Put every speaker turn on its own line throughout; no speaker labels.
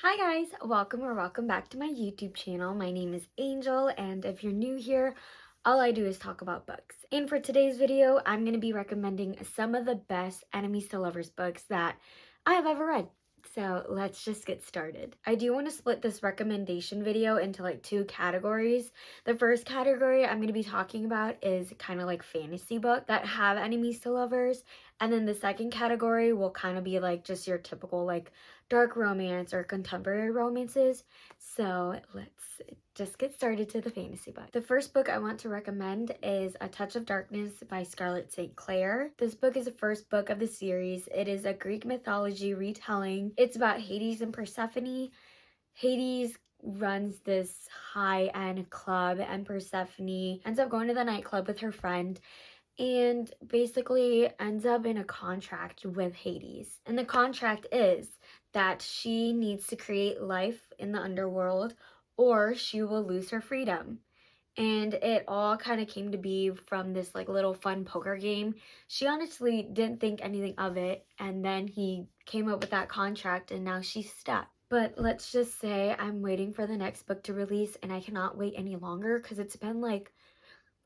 Hi guys, welcome back to my YouTube channel. My name is Angel, and if you're new here, all I do is talk about books. And for today's video, I'm going to be recommending some of the best enemies to lovers books that I have ever read. So let's just get started. I do want to split this recommendation video into like two categories. The first category I'm going to be talking about is kind of like fantasy book that have enemies to lovers. And then the second category will kind of be like just your typical like dark romance or contemporary romances. So let's just get started to the fantasy book. The first book I want to recommend is A Touch of Darkness by Scarlett St. Clair. This book is the first book of the series. It is a Greek mythology retelling. It's about Hades and Persephone. Hades runs this high-end club, and Persephone ends up going to the nightclub with her friend and basically ends up in a contract with Hades. And the contract is that she needs to create life in the underworld or she will lose her freedom. And it all kind of came to be from this like little fun poker game. She honestly didn't think anything of it, and then he came up with that contract and now she's stuck. But let's just say I'm waiting for the next book to release, and I cannot wait any longer because it's been like,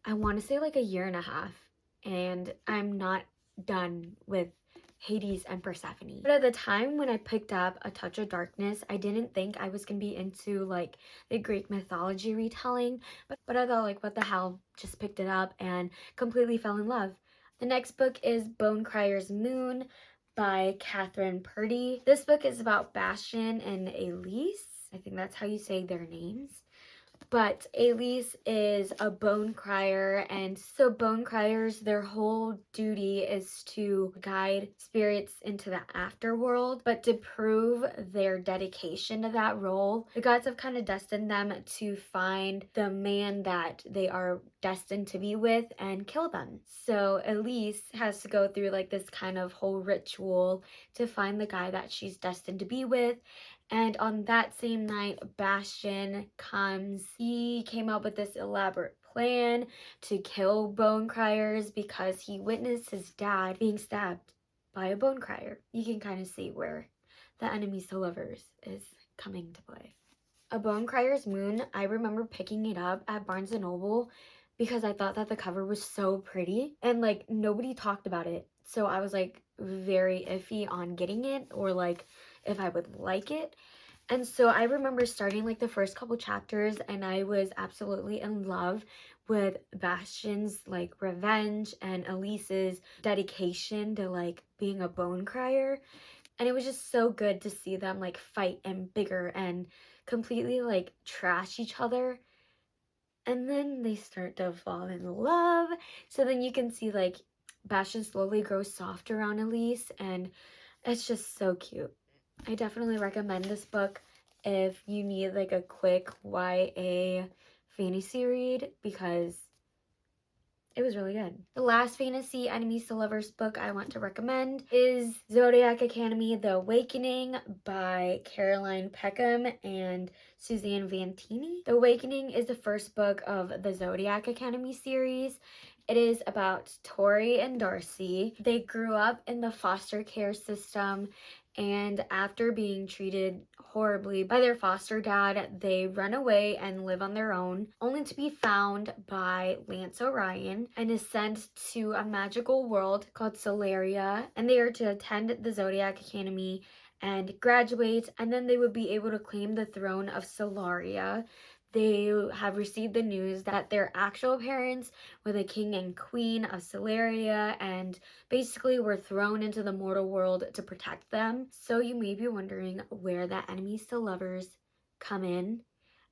I want to say like a year and a half, and I'm not done with Hades and Persephone. But at the time when I picked up A Touch of Darkness, I didn't think I was gonna be into like the Greek mythology retelling, but I thought like, what the hell, just picked it up and completely fell in love. The next book is Bone Crier's Moon by Catherine Purdy. This book is about Bastion and Elise. I think that's how you say their names. But Elise is a bone crier, and so bone criers, their whole duty is to guide spirits into the afterworld. But to prove their dedication to that role, the gods have kind of destined them to find the man that they are destined to be with and kill them. So Elise has to go through like this kind of whole ritual to find the guy that she's destined to be with. And on that same night, Bastion comes. He came up with this elaborate plan to kill bone criers because he witnessed his dad being stabbed by a bone crier. You can kind of see where the enemies to lovers is coming to play. A Bone Crier's Moon, I remember picking it up at Barnes & Noble because I thought that the cover was so pretty and like nobody talked about it. So I was like very iffy on getting it or like if I would like it. And so I remember starting like the first couple chapters and I was absolutely in love with Bastion's like revenge and Elise's dedication to like being a bone crier. And it was just so good to see them like fight and bigger and completely like trash each other. And then they start to fall in love. So then you can see like Bastion slowly grows soft around Elise, and it's just so cute. I definitely recommend this book if you need like a quick YA fantasy read because it was really good. The last fantasy enemies to lovers book I want to recommend is Zodiac Academy: The Awakening by Caroline Peckham and Suzanne Vantini. The Awakening is the first book of the Zodiac Academy series. It is about Tori and Darcy. They grew up in the foster care system, and after being treated horribly by their foster dad, they run away and live on their own, only to be found by Lance Orion and is sent to a magical world called Solaria, and they are to attend the Zodiac Academy and graduate, and then they would be able to claim the throne of Solaria. They have received the news that their actual parents were the king and queen of Solaria and basically were thrown into the mortal world to protect them. So you may be wondering where the enemies to lovers come in.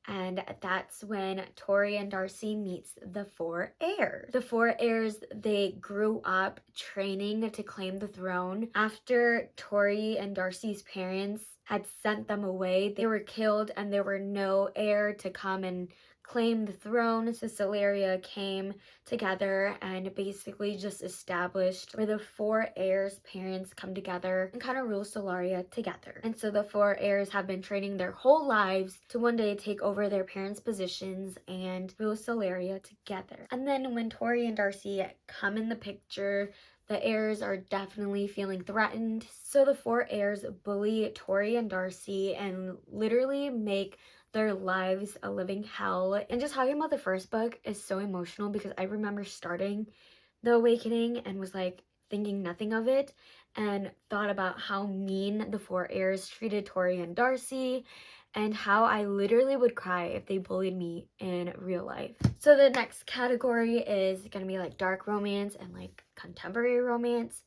And that's when Tori and Darcy meets the four heirs. The four heirs, they grew up training to claim the throne. After Tori and Darcy's parents had sent them away, they were killed and there were no heir to come and claim the throne. So Solaria came together and basically just established where the four heirs' parents come together and kind of rule Solaria together. And so the four heirs have been training their whole lives to one day take over their parents' positions and rule Solaria together. And then when Tori and Darcy come in the picture, The heirs are definitely feeling threatened. So the four heirs bully Tori and Darcy and literally make their lives a living hell. And just talking about the first book is so emotional because I remember starting The Awakening and was like thinking nothing of it and thought about how mean the four heirs treated Tori and Darcy and how I literally would cry if they bullied me in real life. So the next category is gonna be like dark romance and like contemporary romance.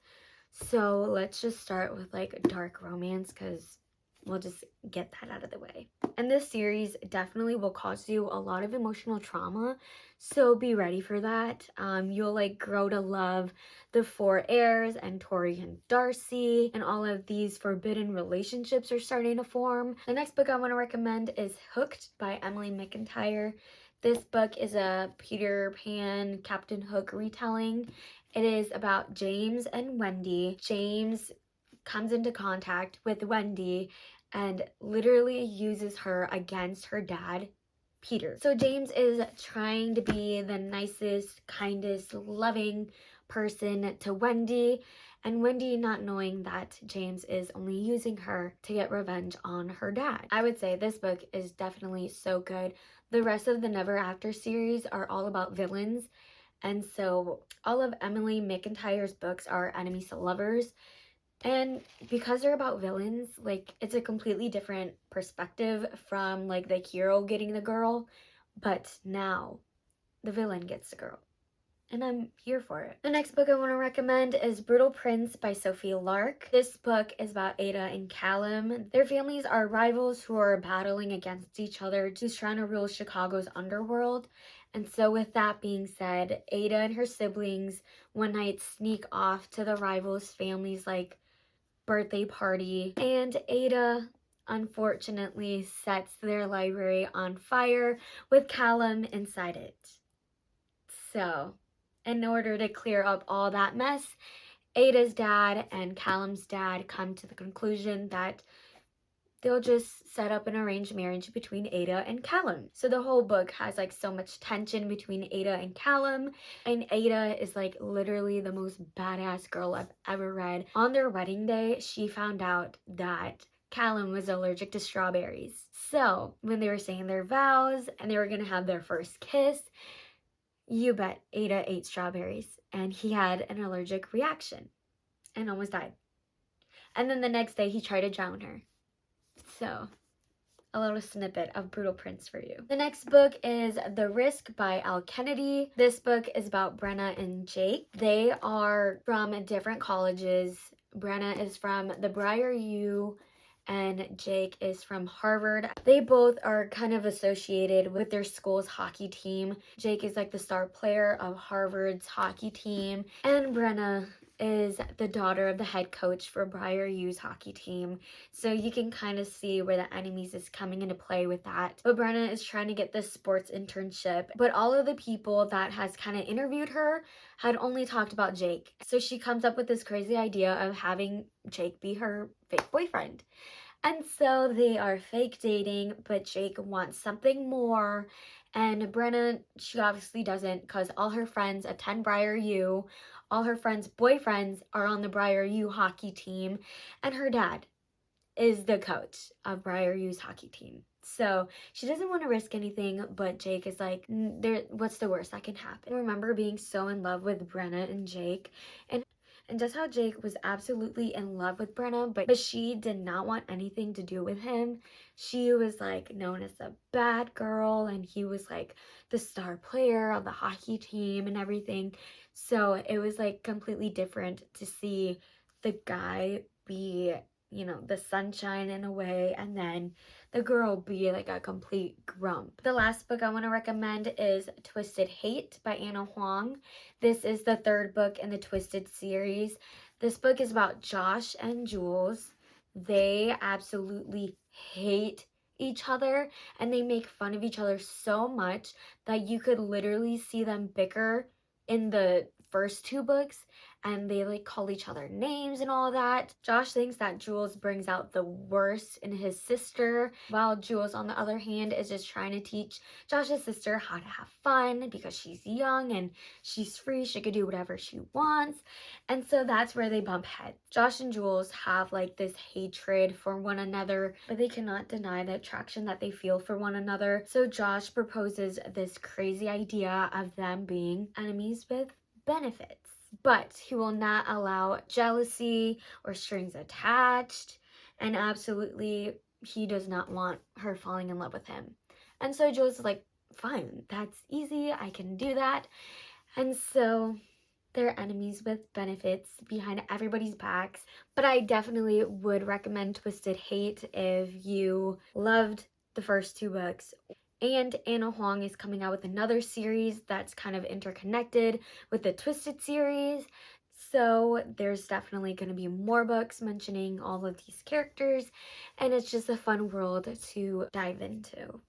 So let's just start with like dark romance because we'll just get that out of the way. And this series definitely will cause you a lot of emotional trauma, so be ready for that. You'll like grow to love the four heirs and Tori and Darcy, and all of these forbidden relationships are starting to form. The next book I want to recommend is Hooked by Emily McIntyre. This book is a Peter Pan Captain Hook retelling. It is about James and Wendy. James comes into contact with Wendy and literally uses her against her dad, Peter. So James is trying to be the nicest, kindest, loving person to Wendy, and Wendy not knowing that James is only using her to get revenge on her dad. I would say this book is definitely so good. The rest of the Never After series are all about villains, and so all of Emily McIntyre's books are enemies to lovers. And because they're about villains, like, it's a completely different perspective from, like, the hero getting the girl. But now, the villain gets the girl. And I'm here for it. The next book I want to recommend is Brutal Prince by Sophie Lark. This book is about Ada and Callum. Their families are rivals who are battling against each other, just trying to rule Chicago's underworld. And so with that being said, Ada and her siblings one night sneak off to the rivals' families' like birthday party, and Ada unfortunately sets their library on fire with Callum inside it. So, in order to clear up all that mess, Ada's dad and Callum's dad come to the conclusion that they'll just set up an arranged marriage between Ada and Callum. So the whole book has like so much tension between Ada and Callum, and Ada is like literally the most badass girl I've ever read. On their wedding day, she found out that Callum was allergic to strawberries. So when they were saying their vows and they were gonna have their first kiss, you bet Ada ate strawberries and he had an allergic reaction and almost died. And then the next day he tried to drown her. So, a little snippet of Brutal Prince for you. The next book is The Risk by Al Kennedy. This book is about Brenna and Jake. They are from different colleges. Brenna is from the Briar U and Jake is from Harvard. They both are kind of associated with their school's hockey team. Jake is like the star player of Harvard's hockey team, and Brenna is the daughter of the head coach for Briar U's hockey team. So you can kind of see where the enemies is coming into play with that. But Brenna is trying to get this sports internship, but all of the people that has kind of interviewed her had only talked about Jake. So she comes up with this crazy idea of having Jake be her fake boyfriend. And so they are fake dating, but Jake wants something more. And Brenna, she obviously doesn't, because all her friends attend Briar U. All her friends' boyfriends are on the Briar U hockey team. And her dad is the coach of Briar U's hockey team. So she doesn't want to risk anything, but Jake is like, what's the worst that can happen? I remember being so in love with Brenna and Jake, and just how Jake was absolutely in love with Brenna, but she did not want anything to do with him. She was like known as a bad girl, and he was like the star player of the hockey team and everything. So it was like completely different to see the guy be, you know, the sunshine in a way, and then the girl be like a complete grump. The last book I want to recommend is Twisted Hate by Anna Huang. This is the third book in the Twisted series. This book is about Josh and Jules. They absolutely hate each other, and they make fun of each other so much that you could literally see them bicker in the first two books, and they like call each other names and all that. Josh thinks that Jules brings out the worst in his sister, while Jules on the other hand is just trying to teach Josh's sister how to have fun because she's young and she's free, she could do whatever she wants. And so that's where they bump heads. Josh and Jules have like this hatred for one another, but they cannot deny the attraction that they feel for one another. So Josh proposes this crazy idea of them being enemies with benefits, but he will not allow jealousy or strings attached, and absolutely he does not want her falling in love with him. And so Jules is like, fine, that's easy, I can do that. And so they're enemies with benefits behind everybody's backs. But I definitely would recommend Twisted Hate if you loved the first two books. And Anna Huang is coming out with another series that's kind of interconnected with the Twisted series. So there's definitely going to be more books mentioning all of these characters, and it's just a fun world to dive into.